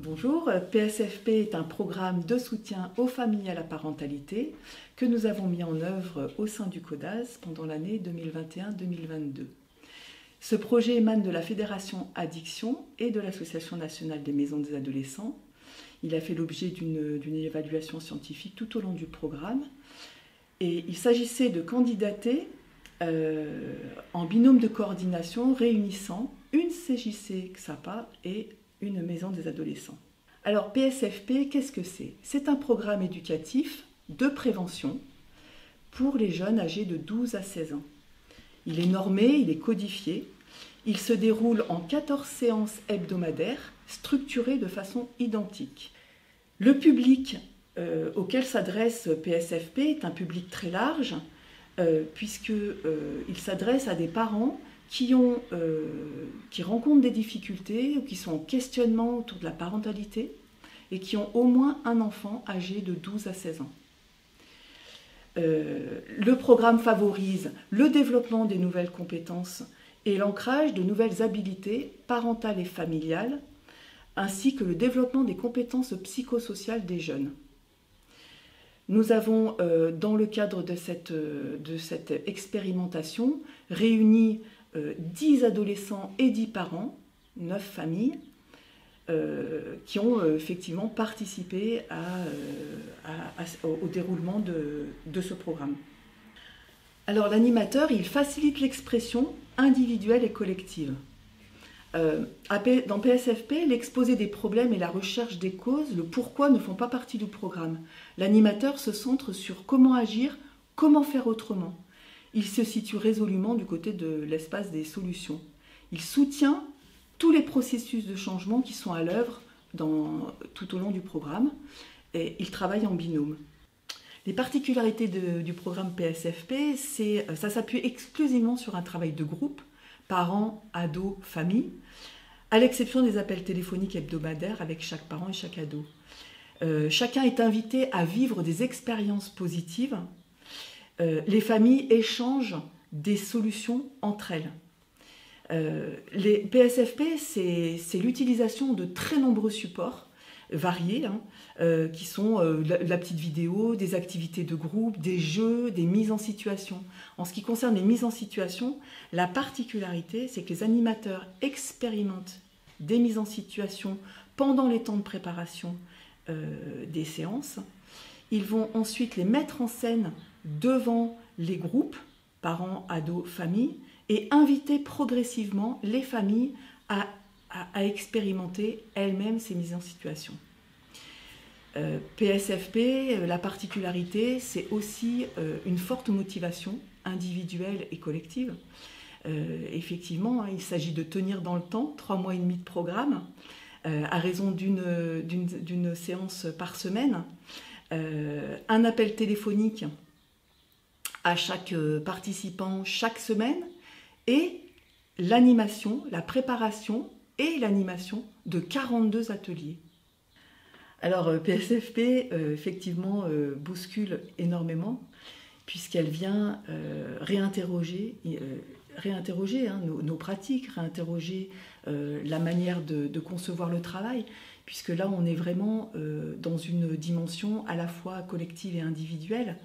Bonjour, PSFP est un programme de soutien aux familles à la parentalité que nous avons mis en œuvre au sein du CODAS pendant l'année 2021-2022. Ce projet émane de la Fédération Addiction et de l'Association nationale des maisons des adolescents. Il a fait l'objet d'une évaluation scientifique tout au long du programme et il s'agissait de candidater en binôme de coordination réunissant une CJC XAPA et une maison des adolescents. Alors PSFP, qu'est-ce que c'est? C'est un programme éducatif de prévention pour les jeunes âgés de 12 à 16 ans. Il est normé, il est codifié, il se déroule en 14 séances hebdomadaires structurées de façon identique. Le public auquel s'adresse PSFP est un public très large puisqu'il s'adresse à des parents qui rencontrent des difficultés ou qui sont en questionnement autour de la parentalité et qui ont au moins un enfant âgé de 12 à 16 ans. Le programme favorise le développement des nouvelles compétences et l'ancrage de nouvelles habilités parentales et familiales, ainsi que le développement des compétences psychosociales des jeunes. Nous avons, dans le cadre de cette expérimentation, réuni 10 adolescents et 10 parents, 9 familles, qui ont effectivement participé au déroulement de ce programme. Alors l'animateur, il facilite l'expression individuelle et collective. Dans PSFP, l'exposé des problèmes et la recherche des causes, le pourquoi ne font pas partie du programme. L'animateur se centre sur comment agir, comment faire autrement. Il se situe résolument du côté de l'espace des solutions. Il soutient tous les processus de changement qui sont à l'œuvre tout au long du programme et il travaille en binôme. Les particularités du programme PSFP, ça s'appuie exclusivement sur un travail de groupe, parents, ados, familles, à l'exception des appels téléphoniques hebdomadaires avec chaque parent et chaque ado. Chacun est invité à vivre des expériences positives. Les familles échangent des solutions entre elles. Les PSFP, c'est l'utilisation de très nombreux supports variés, qui sont la petite vidéo, des activités de groupe, des jeux, des mises en situation. En ce qui concerne les mises en situation, la particularité, c'est que les animateurs expérimentent des mises en situation pendant les temps de préparation des séances. Ils vont ensuite les mettre en scène devant les groupes, parents, ados, familles, et inviter progressivement les familles à expérimenter elles-mêmes ces mises en situation. PSFP, la particularité, c'est aussi une forte motivation individuelle et collective. Effectivement, il s'agit de tenir dans le temps, 3 mois et demi de programme, à raison d'une séance par semaine, un appel téléphonique à chaque participant chaque semaine, et l'animation, la préparation et l'animation de 42 ateliers. Alors PSFP, effectivement, bouscule énormément, puisqu'elle vient réinterroger nos pratiques, réinterroger la manière de concevoir le travail, puisque là, on est vraiment dans une dimension à la fois collective et individuelle.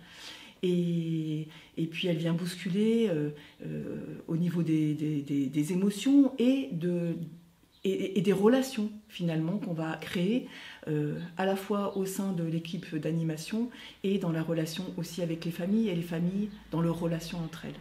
Et puis elle vient bousculer au niveau des émotions et des relations finalement qu'on va créer à la fois au sein de l'équipe d'animation et dans la relation aussi avec les familles et les familles dans leurs relations entre elles.